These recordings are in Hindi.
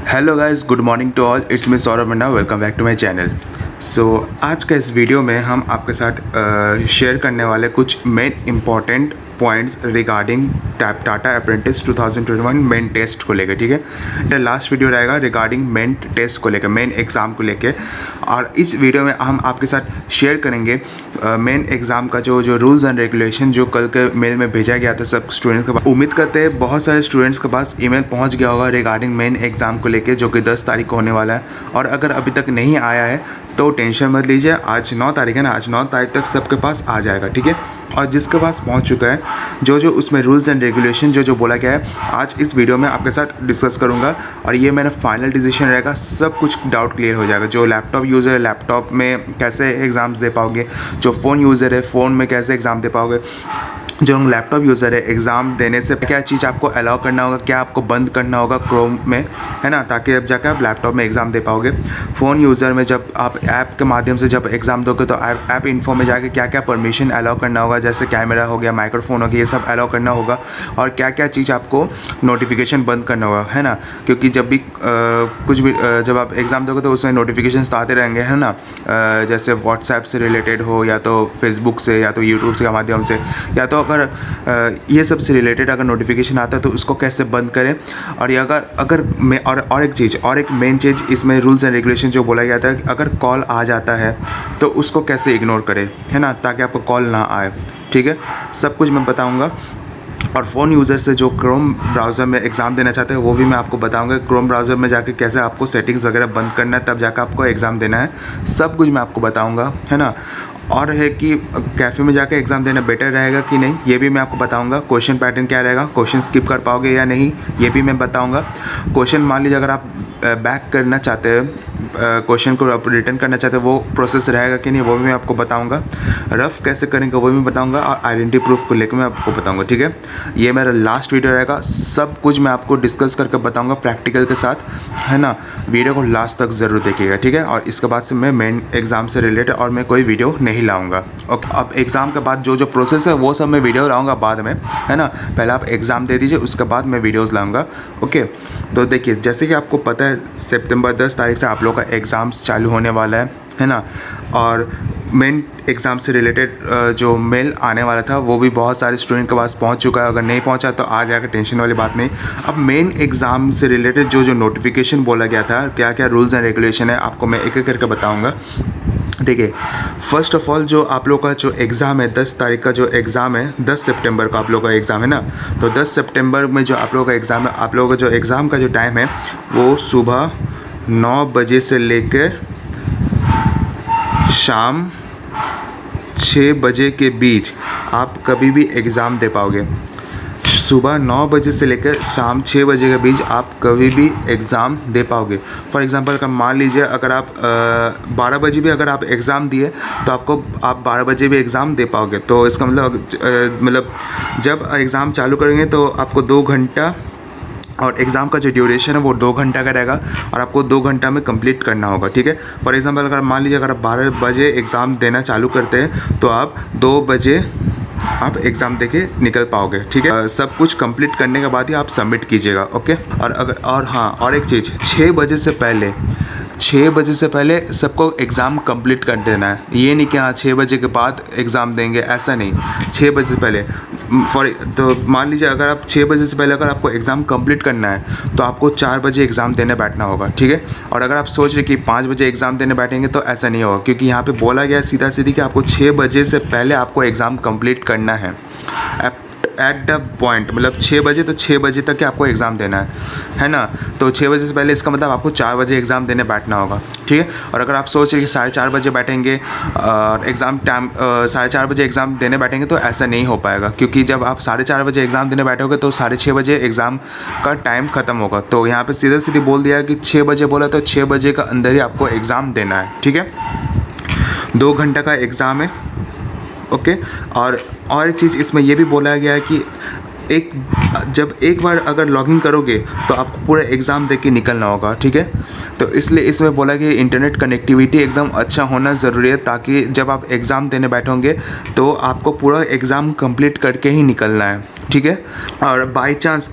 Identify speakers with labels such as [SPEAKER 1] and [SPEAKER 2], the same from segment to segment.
[SPEAKER 1] Hello guys, good morning to all. It's me Saurabh Manna, welcome back to my channel. आज का इस वीडियो में हम आपके साथ शेयर करने वाले कुछ main important points regarding Tata apprentice 2021 main test को लेकर। ठीक है, ये लास्ट वीडियो रहेगा रिगार्डिंग मेन टेस्ट को लेकर, मेन एग्ज़ाम को लेकर। और इस वीडियो में हम आपके साथ शेयर करेंगे मेन एग्ज़ाम का जो रूल्स एंड रेगुलेशन जो कल के मेल में भेजा गया था सब स्टूडेंट्स के पास। उम्मीद करते हैं बहुत सारे स्टूडेंट्स के पास ईमेल पहुंच गया होगा रिगार्डिंग मेन एग्ज़ाम को लेकर, जो कि 10 तारीख को होने वाला है। और अगर अभी तक नहीं आया है तो टेंशन मत लीजिए, आज 9 तारीख है ना, आज 9 तारीख तक सबके पास आ जाएगा। ठीक है, और जिसके पास पहुंच चुका है, जो उसमें रूल्स एंड रेगुलेशन जो बोला गया है, आज इस वीडियो में आपके साथ डिस्कस करूंगा। और ये मेरा फाइनल डिसीजन रहेगा, सब कुछ डाउट क्लियर हो जाएगा। जो लैपटॉप यूज़र है, लैपटॉप में कैसे एग्ज़ाम्स दे पाओगे, जो फ़ोन यूज़र है, फ़ोन में कैसे एग्ज़ाम दे पाओगे, जो लैपटॉप यूज़र है, एग्ज़ाम देने से क्या चीज़ आपको अलाउ करना होगा, क्या आपको बंद करना होगा क्रोम में, है ना, ताकि अब जाकर आप लैपटॉप में एग्ज़ाम दे पाओगे। फ़ोन यूज़र में जब आप ऐप के माध्यम से जब एग्ज़ाम दोगे तो ऐप इन्फो में जाके क्या क्या परमिशन अलाउ करना होगा, जैसे कैमरा हो गया, माइक्रोफोन हो गया, ये सब अलाउ करना होगा। और क्या क्या चीज़ आपको नोटिफिकेशन बंद करना होगा, है ना, क्योंकि जब भी कुछ भी जब आप एग्ज़ाम दोगे तो उसमें नोटिफिकेशन आते रहेंगे, है ना, जैसे व्हाट्सएप से रिलेटेड हो, या तो फेसबुक से, या तो यूट्यूब से माध्यम से, या तो अगर ये सब से रिलेटेड अगर नोटिफिकेशन आता है तो उसको कैसे बंद करें। और ये अगर मैं और एक मेन चीज़ इसमें रूल्स एंड रेगुलेशन जो बोला गया था, अगर कॉल आ जाता है तो उसको कैसे इग्नोर करें, है ना, ताकि आपको कॉल ना आए। ठीक है, सब कुछ मैं बताऊँगा। और फ़ोन यूज़र से जो क्रोम ब्राउज़र में एग्ज़ाम देना चाहते हैं वो भी मैं आपको बताऊंगा। क्रोम ब्राउज़र में जाके कैसे आपको सेटिंग्स वगैरह बंद करना है, तब जाकर आपको एग्ज़ाम देना है, सब कुछ मैं आपको बताऊंगा, है ना। और है कि कैफ़े में जाकर एग्ज़ाम देना बेटर रहेगा कि नहीं, ये भी मैं आपको बताऊंगा। क्वेश्चन पैटर्न क्या रहेगा, क्वेश्चन स्किप कर पाओगे या नहीं, ये भी मैं बताऊंगा। क्वेश्चन मान लीजिए अगर आप बैक करना चाहते हैं, क्वेश्चन को आप रिटर्न करना चाहते हैं, वो प्रोसेस रहेगा कि नहीं, वो भी मैं आपको बताऊंगा। रफ़ कैसे करेंगे वो भी बताऊंगा, और आइडेंटिटी प्रूफ को लेकर मैं आपको बताऊंगा। ठीक है, ये मेरा लास्ट वीडियो रहेगा, सब कुछ मैं आपको डिस्कस करके बताऊंगा प्रैक्टिकल के साथ, है ना। वीडियो को लास्ट तक ज़रूर देखिएगा। ठीक है, और इसके बाद से मैं मेन एग्ज़ाम से रिलेटेड और मैं कोई वीडियो नहीं लाऊंगा। ओके, अब एग्ज़ाम के बाद जो प्रोसेस है वो सब मैं वीडियो लाऊंगा बाद में, है ना। पहले आप एग्ज़ाम दे दीजिए, उसके बाद मैं वीडियोज़ लाऊंगा। ओके, तो देखिए, जैसे कि आपको पता है सितंबर 10 तारीख से आप लोग का एग्ज़ाम्स चालू होने वाला है ना। और मेन एग्ज़ाम से रिलेटेड जो मेल आने वाला था वो भी बहुत सारे स्टूडेंट के पास पहुंच चुका है। अगर नहीं पहुंचा तो आ जाएगा, टेंशन वाली बात नहीं। अब मेन एग्ज़ाम से रिलेटेड जो नोटिफिकेशन बोला गया था, क्या क्या रूल्स एंड रेगुलेशन है, आपको मैं एक एक करके बताऊंगा। देखिए, फ़र्स्ट ऑफ़ ऑल जो आप लोग का जो एग्ज़ाम है, 10 तारीख का जो एग्ज़ाम है, 10 सितंबर का आप लोग का एग्ज़ाम है ना। तो 10 सितंबर में जो आप लोगों का एग्ज़ाम है, आप लोगों का जो एग्ज़ाम का जो टाइम है वो सुबह 9 बजे से लेकर शाम 6 बजे के बीच आप कभी भी एग्ज़ाम दे पाओगे। सुबह 9 बजे से लेकर शाम 6 बजे के बीच आप कभी भी एग्ज़ाम दे पाओगे। फॉर एग्ज़ाम्पल अगर मान लीजिए अगर आप 12 बजे भी अगर आप एग्ज़ाम दिए तो आप 12 बजे भी एग्ज़ाम दे पाओगे। तो इसका मतलब जब एग्ज़ाम चालू करेंगे तो आपको 2 घंटा, और एग्ज़ाम का जो ड्यूरेशन है वो 2 घंटा का रहेगा, और आपको 2 घंटा में कंप्लीट करना होगा। ठीक है, फॉर एग्ज़ाम्पल अगर मान लीजिए अगर आप 12 बजे एग्ज़ाम देना चालू करते हैं तो आप 2 बजे आप एग्ज़ाम देके निकल पाओगे। ठीक है, सब कुछ कंप्लीट करने के बाद ही आप सबमिट कीजिएगा। ओके, और एक चीज़, 6 बजे से पहले सबको एग्ज़ाम कंप्लीट कर देना है। ये नहीं कि हाँ 6 बजे के बाद एग्ज़ाम देंगे, ऐसा नहीं। 6 बजे से पहले तो मान लीजिए अगर आप 6 बजे से पहले अगर आपको एग्ज़ाम कंप्लीट करना है तो आपको 4 बजे एग्ज़ाम देने बैठना होगा। ठीक है, और अगर आप सोच रहे कि 5 बजे एग्ज़ाम देने बैठेंगे तो ऐसा नहीं होगा, क्योंकि यहाँ पे बोला गया सीधा सीधी कि आपको 6 बजे से पहले आपको एग्ज़ाम कंप्लीट करना है। एट द पॉइंट, मतलब 6 बजे, तो 6 बजे तक ही आपको एग्ज़ाम देना है ना। तो 6 बजे से पहले इसका मतलब आपको 4 बजे एग्ज़ाम देने बैठना होगा। ठीक है, और अगर आप सोच रहे कि 4:30 बजे बैठेंगे और एग्ज़ाम टाइम 4:30 बजे एग्ज़ाम देने बैठेंगे तो ऐसा नहीं हो पाएगा, क्योंकि जब आप 4:30 बजे एग्ज़ाम देने बैठोगे तो 6:30 बजे एग्ज़ाम का टाइम ख़त्म होगा। तो यहाँ पर सीधे सीधे बोल दिया कि 6 बजे बोला तो 6 बजे का अंदर ही आपको एग्ज़ाम देना है। ठीक है, 2 घंटा का एग्ज़ाम है। ओके, और एक चीज़ इसमें ये भी बोला गया है कि जब एक बार अगर लॉगिन करोगे तो आपको पूरा एग्ज़ाम दे के निकलना होगा। ठीक है, तो इसलिए इसमें बोला कि इंटरनेट कनेक्टिविटी एकदम अच्छा होना ज़रूरी है, ताकि जब आप एग्ज़ाम देने बैठोगे तो आपको पूरा एग्ज़ाम कंप्लीट करके ही निकलना है। ठीक है। और बाय चांस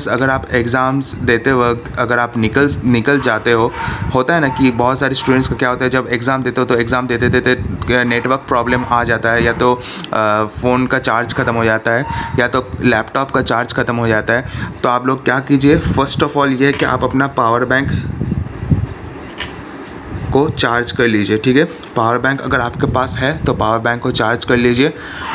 [SPEAKER 1] अगर आप एग्ज़ाम्स देते वक्त अगर आप निकल जाते हो, होता है ना कि बहुत सारे स्टूडेंट्स का क्या होता है, जब एग्ज़ाम देते हो तो एग्ज़ाम देते देते नेटवर्क प्रॉब्लम आ जाता है, या तो फ़ोन का चार्ज ख़त्म हो जाता है, या तो लैपटॉप का चार्ज ख़त्म हो जाता है। तो आप लोग क्या कीजिए, फ़र्स्ट ऑफ़ ऑल ये कि आप अपना पावर बैंक को चार्ज कर लीजिए, ठीक है। पावर बैंक अगर आपके पास है तो पावर बैंक को चार्ज कर लीजिए,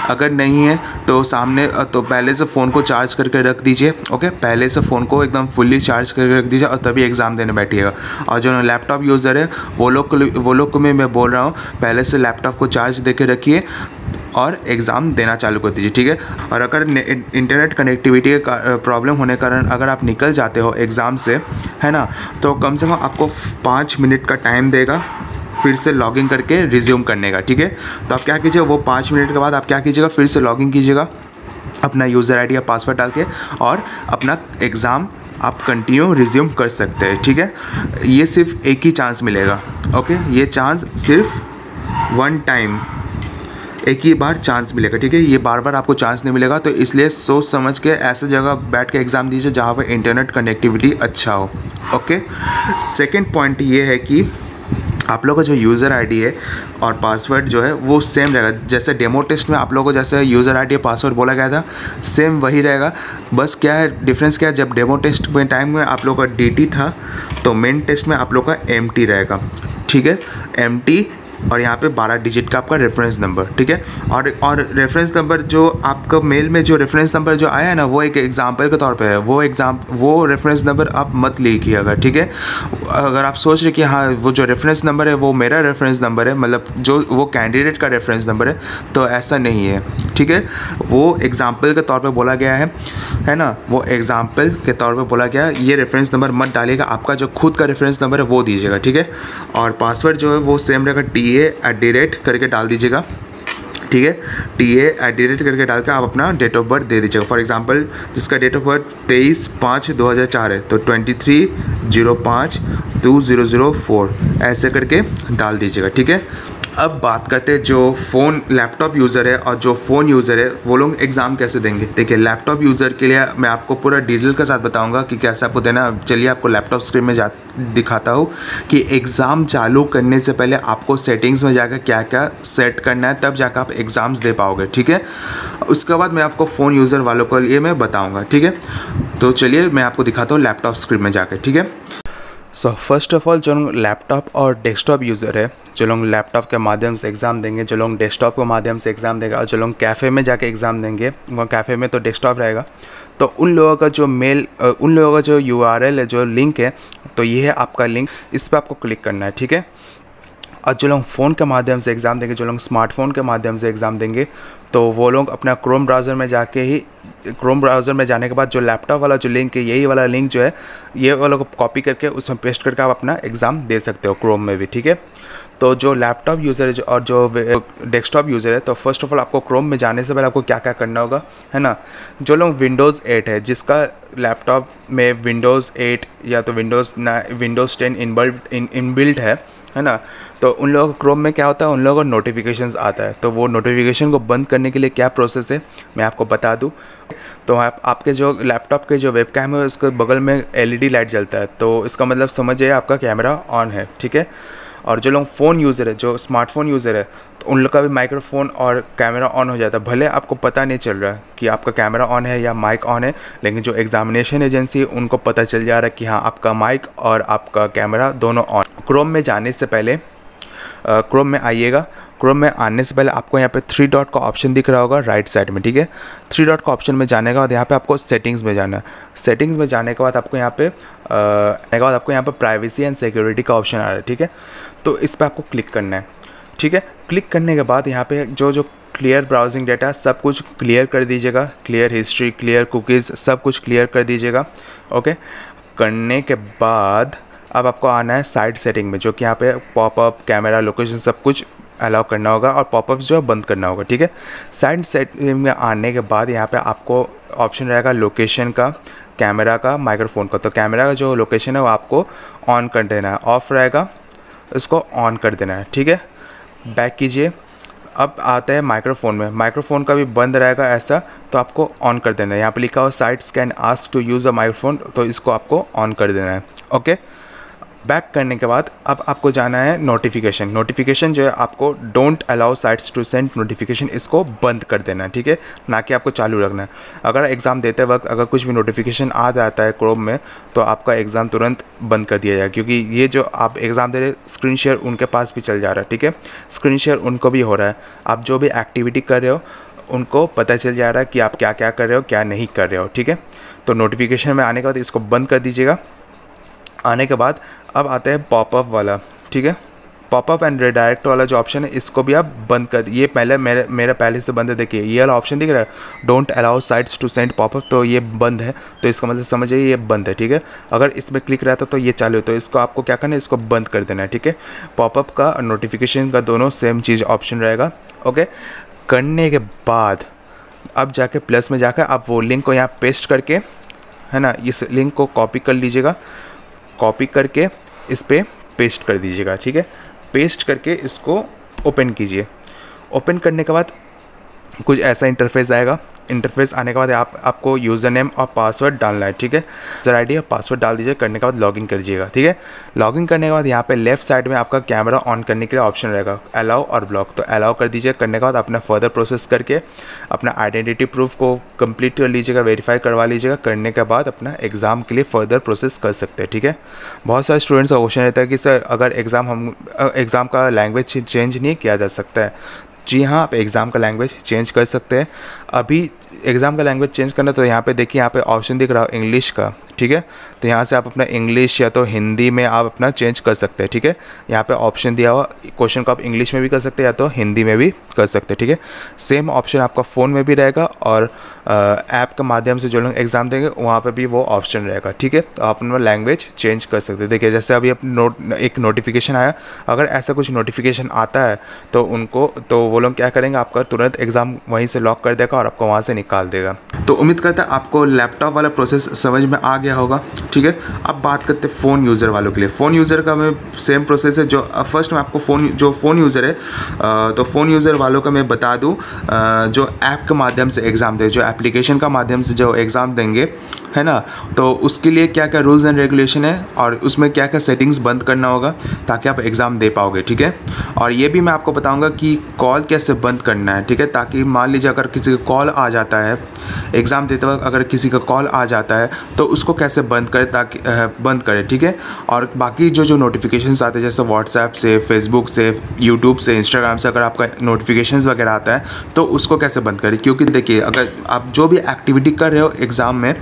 [SPEAKER 1] अगर नहीं है तो तो पहले से फ़ोन को चार्ज करके रख दीजिए, ओके। पहले से फ़ोन को एकदम फुल्ली चार्ज करके रख दीजिए और तभी एग्ज़ाम देने बैठिएगा। और जो लैपटॉप यूज़र है वो लोग को मैं बोल रहा हूँ, पहले से लैपटॉप को चार्ज दे के रखिए और एग्ज़ाम देना चालू कर दीजिए, ठीक है। और अगर इंटरनेट कनेक्टिविटी का प्रॉब्लम होने के कारण अगर आप निकल जाते हो एग्ज़ाम से, है ना, तो कम से कम आपको 5 मिनट का टाइम देगा फिर से लॉगिन करके रिज्यूम करने का, ठीक है। तो आप क्या कीजिएगा, वो 5 मिनट के बाद आप क्या कीजिएगा, फिर से लॉगिन कीजिएगा अपना यूज़र आईडी या पासवर्ड डाल के, और अपना एग्ज़ाम आप कंटिन्यू रिज्यूम कर सकते हैं, ठीक है। ये सिर्फ एक ही चांस मिलेगा, ओके। ये चांस सिर्फ वन टाइम, एक ही बार चांस मिलेगा, ठीक है। ये बार बार आपको चांस नहीं मिलेगा, तो इसलिए सोच समझ के ऐसे जगह बैठ के एग्ज़ाम दीजिए जहाँ पर इंटरनेट कनेक्टिविटी अच्छा हो, ओके। सेकंड पॉइंट ये है कि आप लोगों का जो यूज़र आईडी है और पासवर्ड जो है वो सेम रहेगा, जैसे डेमो टेस्ट में आप लोगों को जैसे यूज़र आईडी और पासवर्ड बोला गया था, सेम वही रहेगा। बस क्या है डिफरेंस, क्या है, जब डेमो टेस्ट में टाइम में आप लोगों का DT था तो मेन टेस्ट में आप लोग का MT रहेगा, ठीक है। MT और यहाँ पे 12 डिजिट का आपका रेफरेंस नंबर, ठीक है। और रेफरेंस नंबर जो आपका मेल में जो रेफरेंस नंबर जो आया है ना, वो एक एग्जांपल के तौर पे है, वो रेफरेंस नंबर आप मत लिखिएगा, ठीक है। अगर आप सोच रहे कि हाँ वो जो रेफरेंस नंबर है वो मेरा रेफरेंस नंबर है, मतलब जो वो कैंडिडेट का रेफरेंस नंबर है, तो ऐसा नहीं है, ठीक है। वो एग्जाम्पल के तौर पर बोला गया है ना, वो एग्जाम्पल के तौर पर बोला गया है। ये रेफरेंस नंबर मत डालिएगा, आपका जो खुद का रेफरेंस नंबर है वो दीजिएगा, ठीक है। और पासवर्ड जो है वो सेम रहेगा, TA@ करके डाल दीजिएगा, ठीक है। TA@ करके डाल के आप अपना डेट ऑफ बर्थ दे दीजिएगा। फॉर एग्जांपल जिसका डेट ऑफ बर्थ 23/5/2004 है तो 23/05/2004 ऐसे करके डाल दीजिएगा, ठीक है। अब बात करते हैं जो लैपटॉप यूज़र है और जो फ़ोन यूज़र है वो लोग एग्ज़ाम कैसे देंगे। देखिए लैपटॉप यूज़र के लिए मैं आपको पूरा डिटेल के साथ बताऊंगा कि कैसे आपको देना। चलिए आपको लैपटॉप स्क्रीन में दिखाता हूँ कि एग्ज़ाम चालू करने से पहले आपको सेटिंग्स में जाकर क्या क्या सेट करना है, तब जाकर आप एग्ज़ाम्स दे पाओगे, ठीक है। उसके बाद मैं आपको फ़ोन यूज़र वालों को लिए मैं बताऊँगा, ठीक है। तो चलिए मैं आपको दिखाता हूँ लैपटॉप स्क्रीन में जाकर, ठीक है। सो फर्स्ट ऑफ ऑल जो लोग लैपटॉप और डेस्कटॉप यूज़र है, जो लोग लैपटॉप के माध्यम से एग्ज़ाम देंगे, जो लोग डेस्कटॉप के माध्यम से एग्ज़ाम देगा, और जो लोग कैफ़े में जाके एग्ज़ाम देंगे, वो कैफ़े में तो डेस्कटॉप रहेगा, तो उन लोगों का जो उन लोगों का जो URL है, जो लिंक है, तो ये है आपका लिंक, इस पर आपको क्लिक करना है, ठीक है। और जो लोग फ़ोन के माध्यम से एग्ज़ाम देंगे, जो लोग स्मार्टफोन के माध्यम से एग्ज़ाम देंगे, तो वो लोग अपना क्रोम ब्राउज़र में जाने के बाद जो लैपटॉप वाला जो लिंक है, यही वाला लिंक जो है, ये वाला को कॉपी करके उसमें पेस्ट करके आप अपना एग्ज़ाम दे सकते हो क्रोम में भी, ठीक है। तो जो लैपटॉप यूज़र है और जो डेस्कटॉप यूज़र है, तो फर्स्ट ऑफ ऑल आपको क्रोम में जाने से पहले आपको क्या क्या करना होगा, है ना। जो लोग विंडोज़ 8 है, जिसका लैपटॉप में विंडोज़ 8 या तो विंडोज़ 10 इनबिल्ट है ना, तो उन लोगों को क्रोम में क्या होता है, उन लोगों को नोटिफिकेशंस आता है। तो वो नोटिफिकेशन को बंद करने के लिए क्या प्रोसेस है मैं आपको बता दूं। तो आपके जो लैपटॉप के जो वेबकैम है उसके बगल में LED लाइट जलता है, तो इसका मतलब समझिए आपका कैमरा ऑन है, ठीक है। और जो लोग फ़ोन यूज़र है, जो स्मार्टफोन यूज़र है, तो उन लोग का भी माइक्रोफोन और कैमरा ऑन हो जाता है। भले आपको पता नहीं चल रहा है कि आपका कैमरा ऑन है या माइक ऑन है, लेकिन जो एग्जामिनेशन एजेंसी है उनको पता चल जा रहा है कि हाँ आपका माइक और आपका कैमरा दोनों ऑन। क्रोम में जाने से पहले क्रोम में आइएगा। क्रोम में आने से पहले आपको यहाँ पे 3 डॉट का ऑप्शन दिख रहा होगा राइट साइड में, ठीक है। 3 डॉट का ऑप्शन में जाने के बाद यहाँ पे आपको सेटिंग्स में जाना है। सेटिंग्स में जाने के बाद आपको यहाँ पे प्राइवेसी एंड सिक्योरिटी का ऑप्शन आ रहा है, ठीक है। तो इस पर आपको क्लिक करना है, ठीक है। क्लिक करने के बाद यहाँ पे जो क्लियर ब्राउजिंग डेटा सब कुछ क्लियर कर दीजिएगा, क्लियर हिस्ट्री, क्लियर कुकीज़, सब कुछ क्लियर कर दीजिएगा, ओके। करने के बाद अब आपको आना है साइड सेटिंग में, जो कि यहाँ पे पॉपअप, कैमरा, लोकेशन सब कुछ अलाउ करना होगा और पॉपअप्स जो है बंद करना होगा, ठीक है। साइड सेटिंग में आने के बाद यहाँ पे आपको ऑप्शन रहेगा लोकेशन का, कैमरा का, माइक्रोफोन का। तो कैमरा का जो लोकेशन है वो आपको ऑन कर देना है, ऑफ रहेगा इसको ऑन कर देना है, ठीक है। बैक कीजिए। अब आता है माइक्रोफोन में, माइक्रोफोन का भी बंद रहेगा ऐसा, तो आपको ऑन कर देना है। यहाँ पे लिखा हुआ sites can ask to use a microphone, तो इसको आपको ऑन कर देना है। ओके, बैक करने के बाद अब आपको जाना है नोटिफिकेशन। नोटिफिकेशन जो है आपको don't allow sites to send notification, इसको बंद कर देना है, ठीक है, ना कि आपको चालू रखना है। अगर एग्ज़ाम देते वक्त अगर कुछ भी नोटिफिकेशन आ जाता है क्रोम में, तो आपका एग्ज़ाम तुरंत बंद कर दिया जाएगा, क्योंकि ये जो आप एग्ज़ाम दे रहे स्क्रीन शेयर उनके पास भी चल जा रहा है, ठीक है, स्क्रीन शेयर उनको भी हो रहा है। आप जो भी एक्टिविटी कर रहे हो उनको पता चल जा रहा है कि आप क्या क्या कर रहे हो, क्या नहीं कर रहे हो, ठीक है। तो नोटिफिकेशन में आने के बाद इसको बंद कर दीजिएगा। आने के बाद अब आता है पॉपअप वाला, ठीक है, पॉपअप एंड रिडायरेक्ट वाला जो ऑप्शन है इसको भी आप बंद कर, ये पहले मेरा पहले से बंद है। देखिए ये वाला ऑप्शन दिख रहा है, don't allow sites to send popup, तो ये बंद है, तो इसका मतलब समझिए ये बंद है, ठीक है। अगर इसमें क्लिक रहता तो ये चालू है, तो इसको आपको क्या करना है, इसको बंद कर देना है, ठीक है। पॉपअप का और नोटिफिकेशन का दोनों सेम चीज़ ऑप्शन रहेगा। ओके, करने के बाद अब जाके प्लस में जाकर आप वो लिंक को यहाँ पेस्ट करके, है ना, इस लिंक को कॉपी कर लीजिएगा, कॉपी करके इस पर पेस्ट कर दीजिएगा, ठीक है। पेस्ट करके इसको ओपन कीजिए। ओपन करने के बाद कुछ ऐसा इंटरफेस आएगा। इंटरफेस आने के बाद आपको यूज़र नेम और पासवर्ड डालना है, ठीक है। यूज़र आईडी और पासवर्ड डाल दीजिए, करने के बाद लॉगिन करिएगा, ठीक है। लॉगिन करने के बाद यहाँ पे लेफ्ट साइड में आपका कैमरा ऑन करने के लिए ऑप्शन रहेगा, अलाउ और ब्लॉक, तो अलाउ कर दीजिए। करने के बाद अपना फर्दर प्रोसेस करके अपना आइडेंटिटी प्रूफ को कंप्लीट कर लीजिएगा, वेरीफाई करवा लीजिएगा। करने के बाद अपना एग्ज़ाम के लिए फर्दर प्रोसेस कर सकते हैं, ठीक है। बहुत सारे स्टूडेंट्स का क्वेश्चन रहता है कि सर अगर एग्ज़ाम का लैंग्वेज चेंज नहीं किया जा सकता है। जी हाँ, आप एग्ज़ाम का लैंग्वेज चेंज कर सकते हैं। अभी एग्ज़ाम का लैंग्वेज चेंज करना, तो यहाँ पे देखिए, यहाँ पे ऑप्शन दिख रहा है इंग्लिश का, ठीक है। तो यहाँ से आप अपना इंग्लिश या तो हिंदी में आप अपना चेंज कर सकते हैं, ठीक है। यहाँ पे ऑप्शन दिया हुआ, क्वेश्चन को आप इंग्लिश में भी कर सकते हैं या तो हिंदी में भी कर सकते हैं, ठीक है। सेम ऑप्शन आपका फ़ोन में भी रहेगा और ऐप के माध्यम से जो लोग एग्ज़ाम देंगे वहाँ पर भी वो ऑप्शन रहेगा, ठीक है। तो आप अपना लैंग्वेज चेंज कर सकते हैं। देखिए जैसे अभी एक नोटिफिकेशन आया, अगर ऐसा कुछ नोटिफिकेशन आता है तो वो लोग क्या करेंगे, आपका तुरंत एग्ज़ाम वहीं से लॉक कर देगा और आपको वहाँ से निकाल देगा। तो उम्मीद करता है आपको लैपटॉप वाला प्रोसेस समझ में आ गया होगा, ठीक है। अब बात करते हैं फ़ोन यूज़र वालों के लिए। फ़ोन यूज़र का मैं सेम प्रोसेस है। जो फर्स्ट में आपको फ़ोन यूज़र है, तो फ़ोन यूज़र वालों का मैं बता दूँ, जो ऐप के माध्यम से एग्ज़ाम दें, जो एप्लीकेशन का माध्यम से जो एग्ज़ाम देंगे, है ना, तो उसके लिए क्या क्या रूल्स एंड रेगुलेशन है और उसमें क्या क्या सेटिंग्स बंद करना होगा ताकि आप एग्ज़ाम दे पाओगे, ठीक है। और ये भी मैं आपको बताऊंगा कि कॉल कैसे बंद करना है, ठीक है, ताकि मान लीजिए अगर किसी का कॉल आ जाता है एग्ज़ाम देते वक्त, अगर किसी का कॉल आ जाता है तो उसको कैसे बंद करें, ताकि बंद करें, ठीक है। और बाकी जो नोटिफिकेशंस आते हैं जैसे व्हाट्सएप से, फेसबुक से, यूट्यूब से, इंस्टाग्राम से, अगर आपका नोटिफिकेशंस वगैरह आता है तो उसको कैसे बंद करें। क्योंकि देखिए अगर आप जो भी एक्टिविटी कर रहे हो एग्ज़ाम में,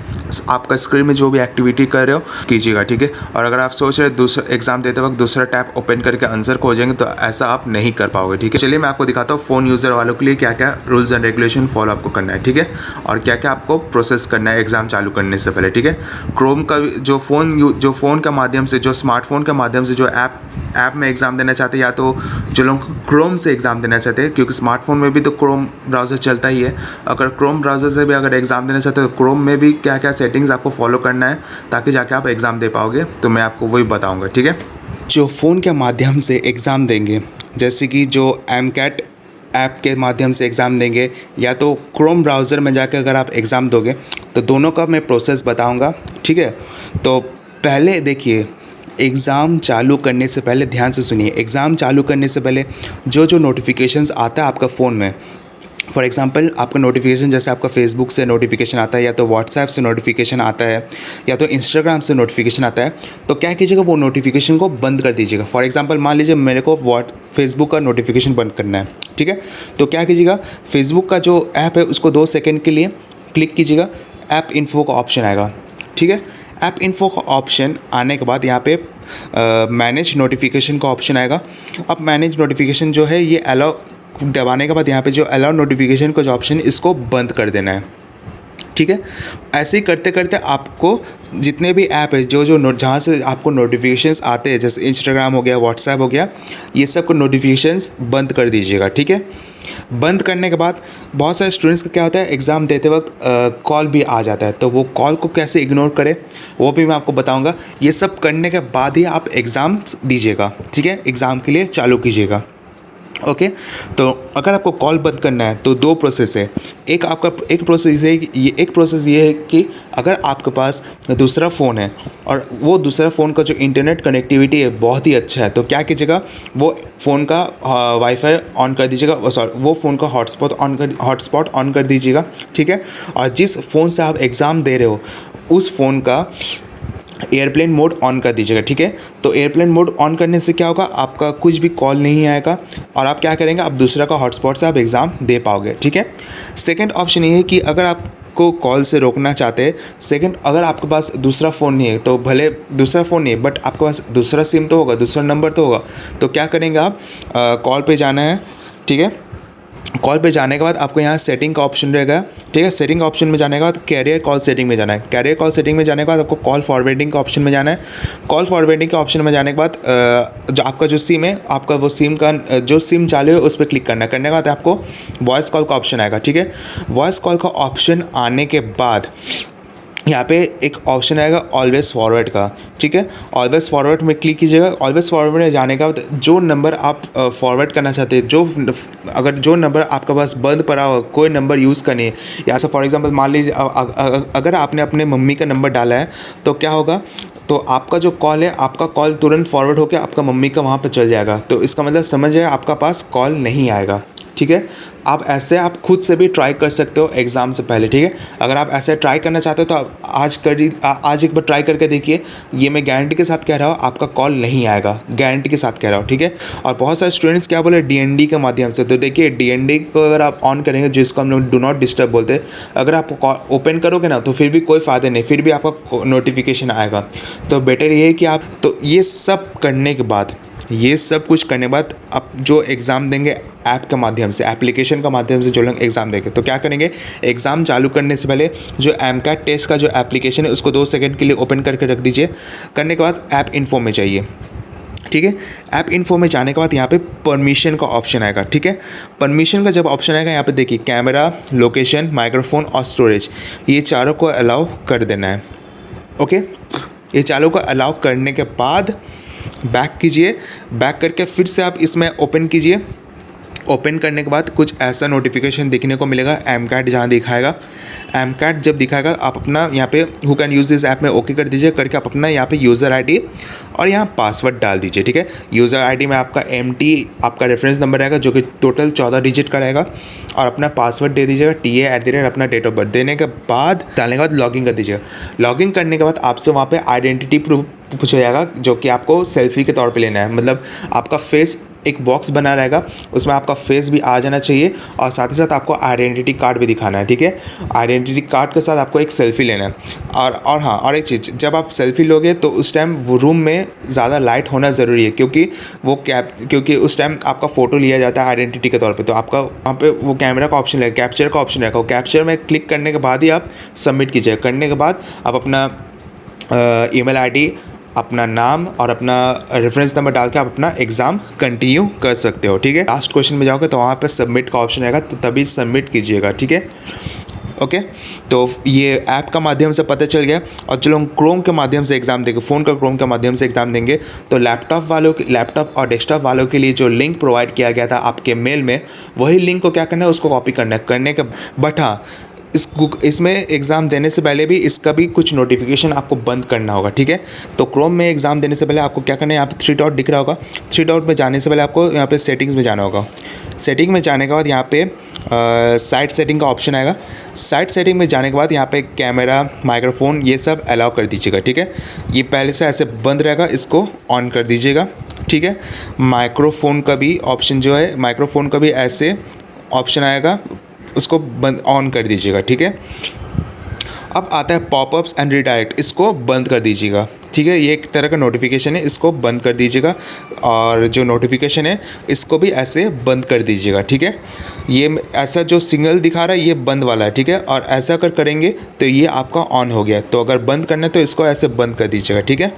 [SPEAKER 1] आपका स्क्रीन में जो भी एक्टिविटी कर रहे हो कीजिएगा, ठीक है। और अगर आप सोच रहे हो दूसरा एग्ज़ाम देते वक्त दूसरा टैब ओपन करके आंसर खोजेंगे तो ऐसा आप नहीं कर पाओगे, ठीक है। चलिए मैं आपको दिखाता हूँ फ़ोन यूज़र वालों के लिए क्या क्या रूल्स एंड रेगुलेशन फॉलो आपको करना है, ठीक है, और क्या क्या आपको प्रोसेस करना है एग्ज़ाम चालू करने से पहले, ठीक है। क्रोम का जो फ़ोन के माध्यम से, जो स्मार्टफोन के माध्यम से जो ऐप में एग्ज़ाम देना चाहते हैं, या तो जो लोग क्रोम से एग्ज़ाम देना चाहते हैं, क्योंकि स्मार्टफोन में भी तो क्रोम ब्राउज़र चलता ही है, अगर क्रोम ब्राउज़र से भी अगर एग्ज़ाम देना चाहते हो तो क्रोम में भी क्या क्या सेटिंग्स आपको फॉलो करना है ताकि जाके आप एग्ज़ाम दे पाओगे, तो मैं आपको वही बताऊँगा, ठीक है। जो फ़ोन के माध्यम से एग्ज़ाम देंगे, जैसे कि जो एमकैट ऐप के माध्यम से एग्ज़ाम देंगे या तो क्रोम ब्राउज़र में जाकर अगर आप एग्ज़ाम दोगे, तो दोनों का मैं प्रोसेस बताऊंगा, ठीक है। तो पहले देखिए, एग्ज़ाम चालू करने से पहले ध्यान से सुनिए, एग्ज़ाम चालू करने से पहले जो नोटिफिकेशंस आता है आपका फ़ोन में, फॉर एग्ज़ाम्पल आपका नोटिफिकेशन जैसे आपका फेसबुक से नोटिफिकेशन आता है, या तो व्हाट्सएप से नोटिफिकेशन आता है, या तो इंस्टाग्राम से नोटिफिकेशन आता है, तो क्या कीजिएगा, वो नोटिफिकेशन को बंद कर दीजिएगा। फॉर एग्ज़ाम्पल मान लीजिए मेरे को फेसबुक का नोटिफिकेशन बंद करना है, ठीक है, तो क्या कीजिएगा, फेसबुक का जो ऐप है उसको 2 सेकेंड के लिए क्लिक कीजिएगा, ऐप इन्फो का ऑप्शन आएगा, ठीक है। ऐप इन्फो का ऑप्शन आने के बाद यहाँ पे मैनेज नोटिफिकेशन का ऑप्शन आएगा। अब मैनेज नोटिफिकेशन जो है ये अलाउ दबाने के बाद यहाँ पे जो अलाउ नोटिफिकेशन का जो ऑप्शन है इसको बंद कर देना है, ठीक है। ऐसे ही करते करते आपको जितने भी ऐप है जहाँ से आपको नोटिफिकेशंस आते हैं, जैसे इंस्टाग्राम हो गया, व्हाट्सएप हो गया, ये सब को नोटिफिकेशंस बंद कर दीजिएगा, ठीक है। बंद करने के बाद बहुत सारे स्टूडेंट्स का क्या होता है, एग्ज़ाम देते वक्त कॉल भी आ जाता है, तो वो कॉल को कैसे इग्नोर करें वो भी मैं आपको बताऊंगा। ये सब करने के बाद ही आप एग्ज़ाम दीजिएगा, ठीक है, एग्ज़ाम के लिए चालू कीजिएगा। ओके। तो अगर आपको कॉल बंद करना है तो दो प्रोसेस है। एक प्रोसेस ये है कि अगर आपके पास दूसरा फ़ोन है और वो दूसरा फ़ोन का जो इंटरनेट कनेक्टिविटी है बहुत ही अच्छा है, तो क्या कीजिएगा, वो फ़ोन का वाईफाई ऑन कर दीजिएगा, वो फ़ोन का हॉटस्पॉट ऑन कर दीजिएगा, ठीक है। और जिस फ़ोन से आप एग्ज़ाम दे रहे हो उस फ़ोन का एयरप्लेन मोड ऑन कर दीजिएगा, ठीक है। तो एयरप्लेन मोड ऑन करने से क्या होगा, आपका कुछ भी कॉल नहीं आएगा और आप क्या करेंगे, आप दूसरा का हॉटस्पॉट से आप एग्ज़ाम दे पाओगे, ठीक है। सेकंड ऑप्शन ये है कि अगर आपको कॉल से रोकना चाहते हैं, अगर आपके पास दूसरा फ़ोन नहीं है, तो भले दूसरा फ़ोन नहीं है बट आपके पास दूसरा सिम तो होगा, दूसरा नंबर तो होगा, तो क्या करेंगे आप, कॉल पे जाना है, ठीक है। कॉल पे जाने के बाद आपको यहाँ सेटिंग का ऑप्शन रहेगा, ठीक है। सेटिंग ऑप्शन में जाने के बाद कैरियर कॉल सेटिंग में जाना है। कैरियर कॉल सेटिंग में जाने के बाद आपको कॉल फॉरवर्डिंग का ऑप्शन में जाना है। कॉल फॉरवर्डिंग के ऑप्शन में जाने के बाद जो आपका जो सिम है, आपका वो सिम का जो सिम चालू है उस पर क्लिक करना है। करने के बाद आपको वॉइस कॉल का ऑप्शन आएगा, ठीक है। वॉइस कॉल का ऑप्शन आने के बाद यहाँ पे एक ऑप्शन आएगा ऑलवेज़ फॉरवर्ड का, ठीक है। ऑलवेज़ फॉरवर्ड में क्लिक कीजिएगा। ऑलवेज़ फॉरवर्ड में जाने के बाद जो नंबर आप फॉरवर्ड करना चाहते हैं, अगर जो नंबर आपके पास बंद पड़ा हो, कोई नंबर यूज़ करनी है, या से फॉर एग्जांपल मान लीजिए अगर आपने अपने मम्मी का नंबर डाला है तो क्या होगा, तो आपका जो कॉल है, आपका कॉल तुरंत फॉरवर्ड होकर आपका मम्मी का वहाँ पर चल जाएगा। तो इसका मतलब समझ जाए आपका पास कॉल नहीं आएगा, ठीक है। आप ऐसे आप खुद से भी ट्राई कर सकते हो एग्ज़ाम से पहले, ठीक है। अगर आप ऐसे ट्राई करना चाहते हो तो आप आज एक बार ट्राई करके देखिए। ये मैं गारंटी के साथ कह रहा हूँ, आपका कॉल नहीं आएगा, गारंटी के साथ कह रहा हूँ, ठीक है। और बहुत सारे स्टूडेंट्स क्या बोले, डीएनडी के माध्यम से, तो देखिए डीएनडी को अगर आप ऑन करेंगे, जिसको हम लोग डू नॉट डिस्टर्ब बोलते हैं, अगर आप ओपन करोगे ना तो फिर भी कोई फ़ायदा नहीं, फिर भी आपका नोटिफिकेशन आएगा। तो बेटर ये है कि आप, तो ये सब करने के बाद, ये सब कुछ करने के बाद आप जो एग्ज़ाम देंगे ऐप के माध्यम से, एप्लीकेशन का माध्यम से जो लोग एग्ज़ाम देंगे, तो क्या करेंगे, एग्ज़ाम चालू करने से पहले जो एमकैट टेस्ट का जो एप्लीकेशन है उसको 2 सेकंड के लिए ओपन करके रख दीजिए। करने के बाद ऐप इन्फो में जाइए, ठीक है। ऐप इन्फो में जाने के बाद यहाँ पे परमिशन का ऑप्शन आएगा, ठीक है। परमिशन का जब ऑप्शन आएगा, यहाँ पे देखिए कैमरा, लोकेशन, माइक्रोफोन और स्टोरेज, ये चारों को अलाउ कर देना है, ओके। ये चारों को अलाउ करने के बाद बैक कीजिए। बैक करके फिर से आप इसमें ओपन कीजिए। ओपन करने के बाद कुछ ऐसा नोटिफिकेशन देखने को मिलेगा, एमकैट जहाँ दिखाएगा। एमकैट जब दिखाएगा, आप अपना यहाँ पे who can use this app में ओके कर दीजिए। करके आप अपना यहाँ पे यूज़र आईडी और यहाँ पासवर्ड डाल दीजिए, ठीक है। यूज़र आईडी में आपका आपका रेफरेंस नंबर रहेगा जो कि टोटल 14 डिजिट का रहेगा, और अपना पासवर्ड दे दीजिएगा, TA@ अपना डेट ऑफ बर्थ देने के बाद, डालने के बाद लॉगिन कर दीजिएगा। लॉगिन करने के बाद आपसे वहाँ पे आइडेंटिटी प्रूफ पूछा जाएगा, जो कि आपको सेल्फी के तौर पे लेना है। मतलब आपका फेस, एक बॉक्स बना रहेगा, उसमें आपका फेस भी आ जाना चाहिए और साथ ही साथ आपको आइडेंटिटी कार्ड भी दिखाना है, ठीक है। आइडेंटिटी कार्ड के साथ आपको एक सेल्फी लेना है। और हाँ, और एक चीज़, जब आप सेल्फी लोगे तो उस टाइम वो रूम में ज़्यादा लाइट होना ज़रूरी है, क्योंकि उस टाइम आपका फ़ोटो लिया जाता है आइडेंटिटी के तौर पे। तो आपका वहाँ पे वो कैमरा का ऑप्शन है, कैप्चर का ऑप्शन रहेगा। वो कैप्चर में क्लिक करने के बाद ही आप सबमिट कीजिए। करने के बाद आप अपना ईमेल आईडी, अपना नाम और अपना रेफरेंस नंबर डाल के आप अपना एग्ज़ाम कंटिन्यू कर सकते हो, ठीक है। लास्ट क्वेश्चन में जाओगे तो वहाँ पे सबमिट का ऑप्शन आएगा, तो तभी सबमिट कीजिएगा, ठीक है, ओके। तो ये ऐप का माध्यम से पता चल गया। और जो लोग क्रोम के माध्यम से एग्ज़ाम देंगे, फ़ोन का क्रोम के माध्यम से एग्ज़ाम देंगे, तो लैपटॉप और डेस्कटॉप वालों के लिए जो लिंक प्रोवाइड किया गया था आपके मेल में, वही लिंक को क्या करना है, उसको कॉपी करना है। करने के बट हाँ, इसमें एग्ज़ाम देने से पहले भी इसका भी कुछ नोटिफिकेशन आपको बंद करना होगा, ठीक है। तो क्रोम में एग्ज़ाम देने से पहले आपको क्या करना है, यहाँ पे 3 डॉट दिख रहा होगा, 3 डॉट में जाने से पहले आपको यहाँ पे सेटिंग्स में जाना होगा। सेटिंग में जाने के बाद यहाँ पे साइट सेटिंग का ऑप्शन आएगा। साइट सेटिंग में जाने के बाद यहाँ पे कैमरा, माइक्रोफोन, ये सब अलाउ कर दीजिएगा, ठीक है। ये पहले से ऐसे बंद रहेगा, इसको ऑन कर दीजिएगा, ठीक है। माइक्रोफोन का भी ऑप्शन जो है, माइक्रोफोन का भी ऐसे ऑप्शन आएगा, उसको बंद ऑन कर दीजिएगा, ठीक है। अब आता है पॉपअप्स एंड रीडायरेक्ट, इसको बंद कर दीजिएगा, ठीक है। ये एक तरह का नोटिफिकेशन है, इसको बंद कर दीजिएगा। और जो नोटिफिकेशन है इसको भी ऐसे बंद कर दीजिएगा, ठीक है। ये ऐसा जो सिग्नल दिखा रहा है ये बंद वाला है, ठीक है। और ऐसा अगर करेंगे तो ये आपका ऑन हो गया। तो अगर बंद करना है तो इसको ऐसे बंद कर दीजिएगा, ठीक है।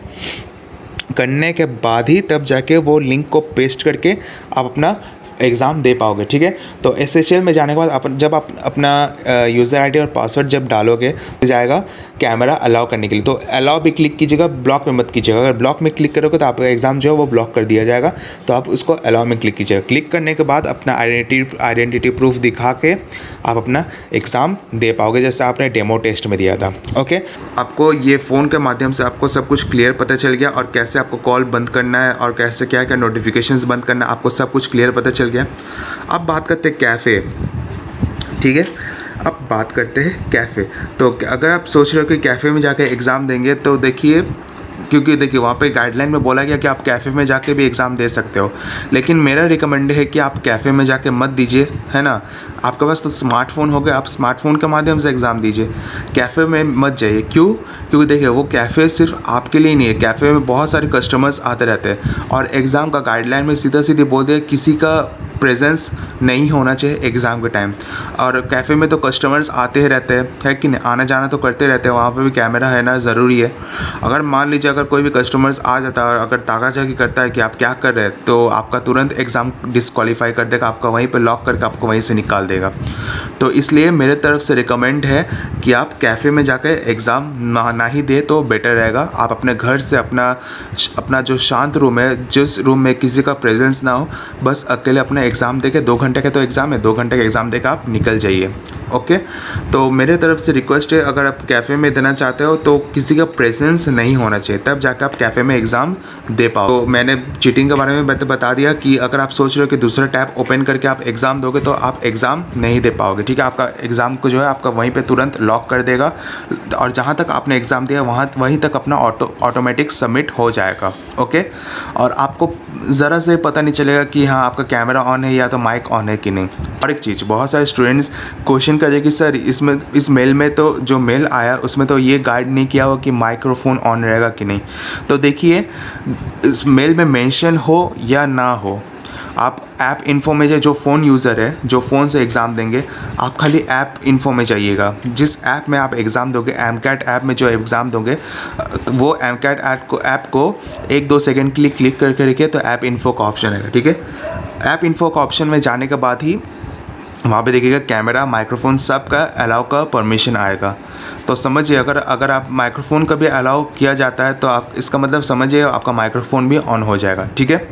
[SPEAKER 1] करने के बाद ही तब जाके वो लिंक को पेस्ट करके आप अपना एग्ज़ाम दे पाओगे, ठीक है। तो SSL में जाने के बाद जब आप अपना यूज़र आईडी और पासवर्ड जब डालोगे तो जाएगा कैमरा अलाउ करने के लिए। तो अलाउ भी क्लिक कीजिएगा, ब्लॉक में मत कीजिएगा। अगर ब्लॉक में क्लिक करोगे तो आपका एग्ज़ाम जो है वो ब्लॉक कर दिया जाएगा। तो आप उसको अलाउ में क्लिक कीजिएगा। क्लिक करने के बाद अपना आइडेंटिटी प्रूफ दिखा के आप अपना एग्ज़ाम दे पाओगे, जैसे आपने डेमो टेस्ट में दिया था। ओके, आपको ये फ़ोन के माध्यम से आपको सब कुछ क्लियर पता चल गया, और कैसे आपको कॉल बंद करना है और कैसे क्या क्या नोटिफिकेशंस बंद करना है, आपको सब कुछ क्लियर पता चल गया। अब बात करते हैं कैफ़े। ठीक है, अब बात करते हैं कैफ़े। तो अगर आप सोच रहे हो कि कैफ़े में जाकर एग्ज़ाम देंगे, तो देखिए, क्योंकि देखिए वहाँ पे गाइडलाइन में बोला गया कि आप कैफ़े में जाके भी एग्ज़ाम दे सकते हो, लेकिन मेरा रिकमेंड है कि आप कैफ़े में जाके मत दीजिए, है ना। आपके पास तो स्मार्टफ़ोन हो गया, आप स्मार्टफ़ोन के माध्यम से एग्ज़ाम दीजिए, कैफ़े में मत जाइए। क्यों? क्योंकि देखिए वो कैफ़े सिर्फ आपके लिए नहीं है, कैफ़े में बहुत सारे कस्टमर्स आते रहते हैं, और एग्ज़ाम का गाइडलाइन में सीधा सीधे बोल दिया किसी का प्रेजेंस नहीं होना चाहिए एग्ज़ाम के टाइम। और कैफ़े में तो कस्टमर्स आते ही रहते हैं, है कि नहीं, आना जाना तो करते रहते हैं, वहाँ पे भी कैमरा है ना ज़रूरी है। अगर मान लीजिए अगर कोई भी कस्टमर्स आ जाता है और अगर ताकाझाकी करता है कि आप क्या कर रहे हैं, तो आपका तुरंत एग्ज़ाम डिस्क्वालीफाई कर देगा, आपका वहीं पर लॉक करके आपको वहीं से निकाल देगा। तो इसलिए मेरे तरफ से रिकमेंड है कि आप कैफ़े में जाकर एग्ज़ाम ना ही दे तो बेटर रहेगा। आप अपने घर से अपना जो शांत रूम है, जिस रूम में किसी का प्रेजेंस ना हो, बस अकेले अपना एग्ज़ाम देके, 2 घंटे का तो एग्ज़ाम है, 2 घंटे का एग्ज़ाम देकर आप निकल जाइए। ओके, तो मेरे तरफ से रिक्वेस्ट है, अगर आप कैफ़े में देना चाहते हो तो किसी का प्रेजेंस नहीं होना चाहिए, तब जाकर आप कैफ़े में एग्ज़ाम दे पाओ। तो मैंने चीटिंग के बारे में बता दिया कि अगर आप सोच रहे हो कि दूसरा टैब ओपन करके आप एग्ज़ाम दोगे तो आप एग्ज़ाम नहीं दे पाओगे। ठीक है, आपका एग्ज़ाम को जो है आपका वहीं पे तुरंत लॉक कर देगा, और जहाँ तक आपने एग्ज़ाम दिया वहीं तक अपना ऑटोमेटिक सबमिट हो जाएगा। ओके, और आपको ज़रा से पता नहीं चलेगा कि हाँ आपका कैमरा ऑन है या तो माइक ऑन है कि नहीं। और एक चीज़, बहुत सारे स्टूडेंट्स क्वेश्चन कर रहे कि सर इस मेल में तो जो मेल आया उसमें तो ये गाइड नहीं किया हो कि माइक्रोफोन ऑन रहेगा कि नहीं। तो देखिए, इस मेल में मेंशन हो या ना हो, आप ऐप इन्फो में जो फ़ोन यूज़र है, जो फ़ोन से एग्ज़ाम देंगे, आप खाली ऐप इन्फो में जाइएगा। जिस ऐप में आप एग्ज़ाम दोगे, एमकैट ऐप में जो एग्ज़ाम दोगे, वो एमकैट ऐप को 1-2 सेकंड के लिए क्लिक करके रखिए, तो ऐप इन्फो का ऑप्शन है। ठीक है, ऐप इन्फो का ऑप्शन में जाने के बाद ही वहाँ पे देखिएगा कैमरा, माइक्रोफोन सब का अलाउ का परमिशन आएगा। तो समझिए, अगर आप माइक्रोफोन का भी अलाउ किया जाता है तो आप इसका मतलब समझिए आपका माइक्रोफोन भी ऑन हो जाएगा। ठीक है,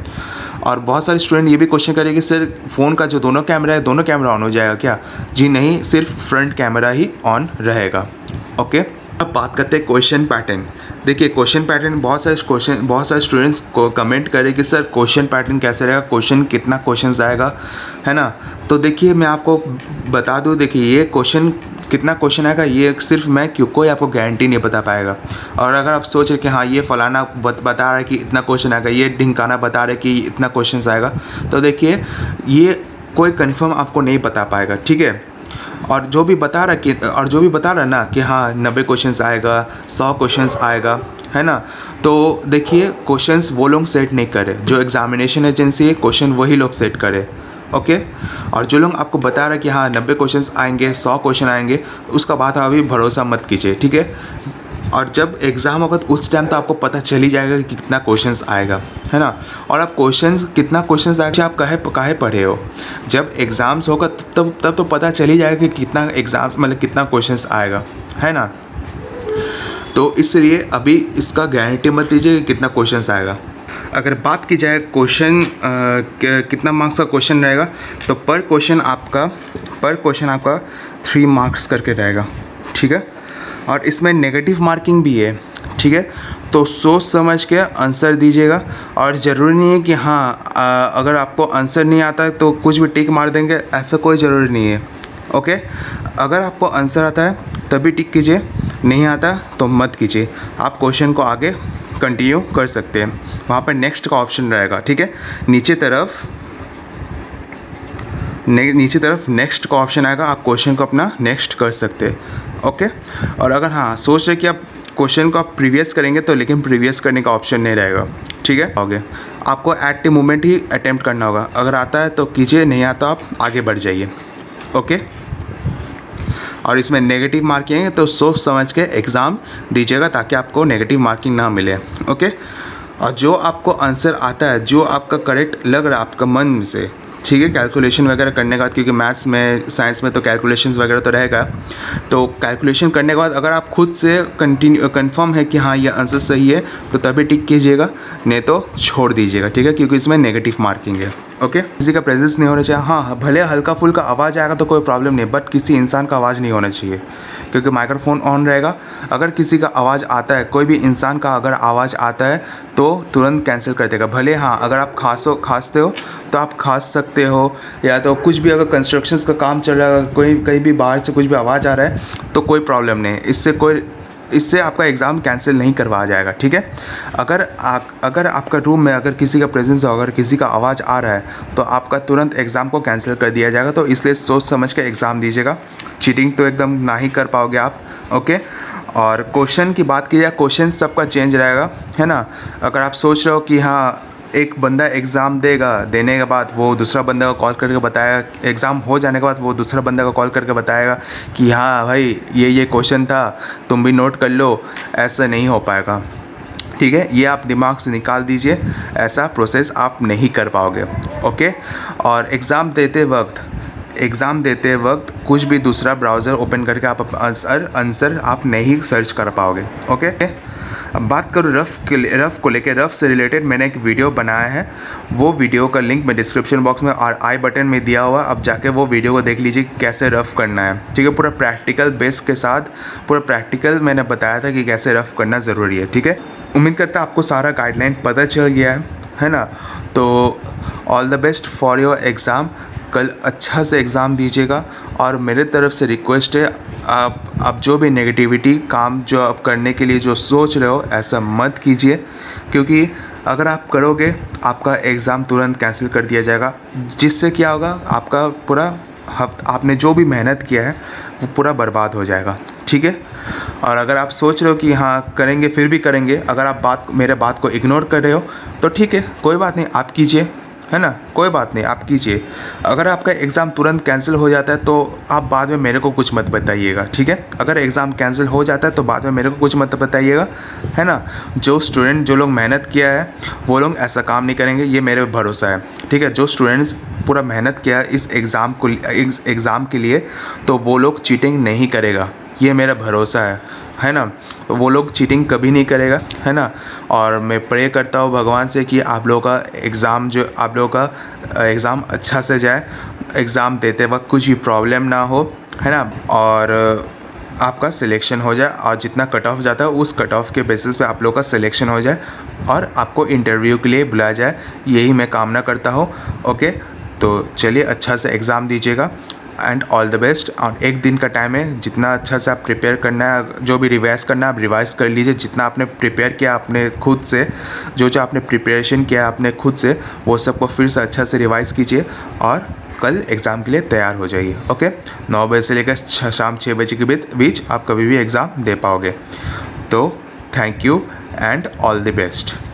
[SPEAKER 1] और बहुत सारे स्टूडेंट ये भी क्वेश्चन करेंगे कि सर फ़ोन का जो दोनों कैमरा है, दोनों कैमरा ऑन हो जाएगा क्या? जी नहीं, सिर्फ फ्रंट कैमरा ही ऑन रहेगा। ओके, अब बात करते हैं क्वेश्चन पैटर्न। देखिए, क्वेश्चन पैटर्न बहुत सारे स्टूडेंट्स को कमेंट करें कि सर क्वेश्चन पैटर्न कैसे रहेगा, कितना क्वेश्चंस आएगा, है ना। तो देखिए मैं आपको बता दूं, देखिए ये कितना क्वेश्चन आएगा ये सिर्फ मैं कोई आपको गारंटी नहीं बता पाएगा। और अगर आप सोच रहे कि हाँ ये फलाना बता रहा है कि इतना क्वेश्चन आएगा, ये ढिंकाना बता रहे कि इतना क्वेश्चन आएगा, तो देखिए ये कोई कंफर्म आपको नहीं बता पाएगा। ठीक है, और जो भी बता रहा ना कि हाँ 90 क्वेश्चंस आएगा, 100 क्वेश्चंस आएगा, है ना, तो देखिए क्वेश्चंस वो लोग सेट नहीं करे, जो एग्जामिनेशन एजेंसी है क्वेश्चन वही लोग सेट करे। ओके, और जो लोग आपको बता रहे कि हाँ 90 क्वेश्चंस आएंगे, 100 क्वेश्चन आएंगे, उसका बात आप अभी भरोसा मत कीजिए। ठीक है, और जब एग्ज़ाम होगा तो उस टाइम तो आपको पता चल ही जाएगा कि कितना क्वेश्चंस आएगा, है ना। और आप कितना क्वेश्चंस आएगा आप काहे पढ़े हो, जब एग्ज़ाम्स होगा तब तो पता चल ही जाएगा कि कितना एग्ज़ाम्स मतलब कितना क्वेश्चंस आएगा, है ना। तो इसलिए अभी इसका गारंटी मत लीजिए कि कितना क्वेश्चंस आएगा। अगर बात की जाए क्वेश्चन कितना मार्क्स का क्वेश्चन रहेगा, तो पर क्वेश्चन आपका 3 मार्क्स करके रहेगा। ठीक है, और इसमें नेगेटिव मार्किंग भी है। ठीक है, तो सोच समझ के आंसर दीजिएगा, और ज़रूरी नहीं है कि हाँ अगर आपको आंसर नहीं आता है तो कुछ भी टिक मार देंगे, ऐसा कोई ज़रूरी नहीं है। ओके, अगर आपको आंसर आता है तभी टिक कीजिए, नहीं आता तो मत कीजिए, आप क्वेश्चन को आगे कंटिन्यू कर सकते हैं। वहाँ पर नेक्स्ट का ऑप्शन रहेगा। ठीक है, नीचे तरफ नेक्स्ट का ऑप्शन आएगा, आप क्वेश्चन को अपना नेक्स्ट कर सकते हैं। ओके, और अगर हाँ सोच रहे कि आप क्वेश्चन को आप प्रीवियस करेंगे तो लेकिन प्रीवियस करने का ऑप्शन नहीं रहेगा। ठीक है, ओके, आपको at the moment he attempt करना होगा, अगर आता है तो कीजिए, नहीं आता आप आगे बढ़ जाइए। ओके, और इसमें नेगेटिव मार्किंग है तो सोच समझ के एग्ज़ाम दीजिएगा ताकि आपको नेगेटिव मार्किंग ना मिले। ओके, और जो आपको आंसर आता है, जो आपका करेक्ट लग रहा है आपका मन से, ठीक है, कैलकुलेशन वगैरह करने के बाद, क्योंकि मैथ्स में साइंस में तो कैलकुलेशंस वगैरह तो रहेगा, तो कैलकुलेशन करने के बाद अगर आप खुद से कंफर्म है कि हाँ ये आंसर सही है तो तभी टिक कीजिएगा, नहीं तो छोड़ दीजिएगा। ठीक है, क्योंकि इसमें नेगेटिव मार्किंग है। ओके, किसी का प्रेजेंस नहीं होना चाहिए। हाँ, भले हल्का फुल्का आवाज़ आएगा तो कोई प्रॉब्लम नहीं, बट किसी इंसान का आवाज़ नहीं होना चाहिए, क्योंकि माइक्रोफोन ऑन रहेगा। अगर किसी का आवाज़ आता है, कोई भी इंसान का अगर आवाज़ आता है तो तुरंत कैंसिल कर देगा। भले हाँ, अगर आप खांसते हो तो आप खांस सकते हो, या तो कुछ भी अगर कंस्ट्रक्शंस का काम चल रहा है, कोई कहीं भी बाहर से कुछ भी आवाज़ आ रहा है तो कोई प्रॉब्लम नहीं है, इससे आपका एग्ज़ाम कैंसिल नहीं करवाया जाएगा। ठीक है, अगर आपका रूम में अगर किसी का प्रेजेंस हो, अगर किसी का आवाज़ आ रहा है तो आपका तुरंत एग्ज़ाम को कैंसिल कर दिया जाएगा। तो इसलिए सोच समझ के एग्ज़ाम दीजिएगा, चीटिंग तो एकदम ना ही कर पाओगे आप। ओके, और क्वेश्चन की बात की जाए, क्वेश्चन सबका चेंज रहेगा, है ना। अगर आप सोच रहे हो कि हाँ एक बंदा एग्ज़ाम देने के बाद वो दूसरा बंदा को कॉल करके बताएगा, एग्ज़ाम हो जाने के बाद वो दूसरा बंदा को कॉल करके बताएगा कि हाँ भाई ये क्वेश्चन था, तुम भी नोट कर लो, ऐसा नहीं हो पाएगा। ठीक है, ये आप दिमाग से निकाल दीजिए, ऐसा प्रोसेस आप नहीं कर पाओगे। ओके, और एग्ज़ाम देते वक्त कुछ भी दूसरा ब्राउज़र ओपन करके आप आंसर आप नहीं सर्च कर पाओगे। ओके, अब बात करूँ रफ़ से रिलेटेड मैंने एक वीडियो बनाया है, वो वीडियो का लिंक मैं डिस्क्रिप्शन बॉक्स में और आई बटन में दिया हुआ, अब जाके वो वीडियो को देख लीजिए कैसे रफ़ करना है। ठीक है, पूरा प्रैक्टिकल बेस के साथ, पूरा प्रैक्टिकल मैंने बताया था कि कैसे रफ़ करना ज़रूरी है। ठीक है, उम्मीद करता है आपको सारा गाइडलाइन पता चल गया है ना। तो all the best for your exam, कल अच्छा से एग्ज़ाम दीजिएगा। और मेरे तरफ से रिक्वेस्ट है, आप जो भी नेगेटिविटी काम जो आप करने के लिए जो सोच रहे हो, ऐसा मत कीजिए, क्योंकि अगर आप करोगे आपका एग्ज़ाम तुरंत कैंसिल कर दिया जाएगा, जिससे क्या होगा, आपका पूरा आपने जो भी मेहनत किया है वो पूरा बर्बाद हो जाएगा। ठीक है, और अगर आप सोच रहे हो कि हाँ करेंगे, फिर भी करेंगे, अगर आप मेरे बात को इग्नोर कर रहे हो तो ठीक है, कोई बात नहीं, आप कीजिए, है ना, कोई बात नहीं, आप कीजिए। अगर आपका एग्ज़ाम तुरंत कैंसिल हो जाता है तो आप बाद में मेरे को कुछ मत बताइएगा। ठीक है, अगर एग्ज़ाम कैंसिल हो जाता है तो बाद में मेरे को कुछ मत बताइएगा, है ना। जो लोग मेहनत किया है वो लोग ऐसा काम नहीं करेंगे, ये मेरे भरोसा है। ठीक है, जो स्टूडेंट्स पूरा मेहनत किया है इस एग्ज़ाम के लिए, तो वो लोग चीटिंग नहीं करेगा, ये मेरा भरोसा है ना। वो लोग चीटिंग कभी नहीं करेगा, है ना। और मैं प्रे करता हूँ भगवान से कि आप लोगों का एग्ज़ाम अच्छा से जाए, एग्ज़ाम देते वक्त कुछ भी प्रॉब्लम ना हो, है ना। और आपका सिलेक्शन हो जाए, और जितना कट ऑफ जाता है उस कट ऑफ के बेसिस पे आप लोग का सिलेक्शन हो जाए और आपको इंटरव्यू के लिए बुलाया जाए, यही मैं कामना करता हूँ। ओके, तो चलिए अच्छा से एग्ज़ाम दीजिएगा एंड ऑल द बेस्ट। और एक दिन का टाइम है, जितना अच्छा से आप प्रिपेयर करना है, जो भी रिवाइज़ करना है आप रिवाइज़ कर लीजिए, जितना आपने प्रिपेयर किया अपने खुद से, जो आपने प्रिपरेशन किया अपने खुद से, वो सबको फिर से अच्छा से रिवाइज़ कीजिए और कल एग्ज़ाम के लिए तैयार हो जाइए। ओके, 9 बजे से लेकर शाम 6 बजे के बीच आप कभी भी एग्ज़ाम दे पाओगे। तो thank you and all the best.